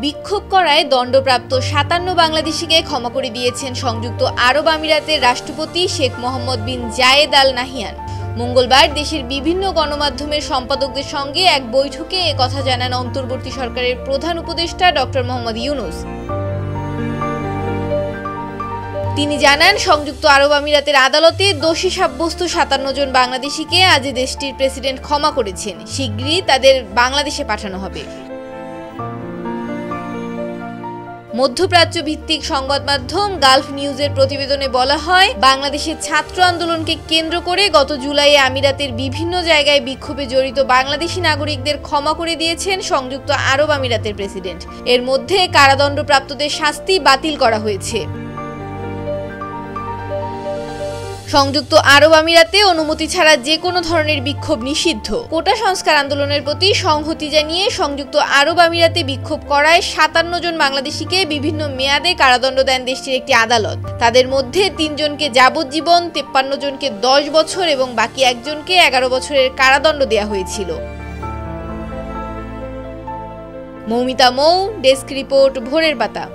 বিক্ষোভ করায় দণ্ডপ্রাপ্ত ৫৭ বাংলাদেশিকে ক্ষমা করে দিয়েছেন সংযুক্ত আরব আমিরাতের রাষ্ট্রপতি শেখ মোহাম্মদ বিন জায়েদ আল নাহিয়ান। মঙ্গলবার দেশের বিভিন্ন গণমাধ্যমের সম্পাদকদের সঙ্গে এক বৈঠকে একথা জানান অন্তর্বর্তী সরকারের প্রধান উপদেষ্টা ডক্টর মোহাম্মদ ইউনূস। তিনি জানান, সংযুক্ত আরব আমিরাতের আদালতে দোষী সাব্যস্ত ৫৭ জন বাংলাদেশিকে আজ দেশটির প্রেসিডেন্ট ক্ষমা করেছেন। শিগগিরই তাদের বাংলাদেশে পাঠানো হবে। মধ্যপ্রাচ্য ভিত্তিক সংবাদ মাধ্যম গালফ নিউজের প্রতিবেদনে বলা হয়, বাংলাদেশের ছাত্র আন্দোলনকে কেন্দ্র করে গত জুলাইয়ে আমিরাতের বিভিন্ন জায়গায় বিক্ষোভে জড়িত বাংলাদেশি নাগরিকদের ক্ষমা করে দিয়েছেন সংযুক্ত আরব আমিরাতের প্রেসিডেন্ট। এর মধ্যে কারাদণ্ডপ্রাপ্তদের শাস্তি বাতিল করা হয়েছে। সংযুক্ত আরব আমিরাতে অনুমতি ছাড়া যে কোনো ধরনের বিক্ষোভ নিষিদ্ধ। কোটা সংস্কার আন্দোলনের প্রতি সংহতি জানিয়ে সংযুক্ত আরব আমিরাতে বিক্ষোভ করায় ৫৭ জন বাংলাদেশিকে বিভিন্ন মেয়াদে কারাদণ্ড দেন দেশটির একটি আদালত। তাদের মধ্যে ৩ জনকে যাবজ্জীবন, ৫৩ জনকে ১০ বছর এবং বাকি একজনকে ১১ বছরের কারাদণ্ড দেওয়া হয়েছিল। মৌমিতা মৌ, ডেস্ক রিপোর্ট, ভোরের পাতা।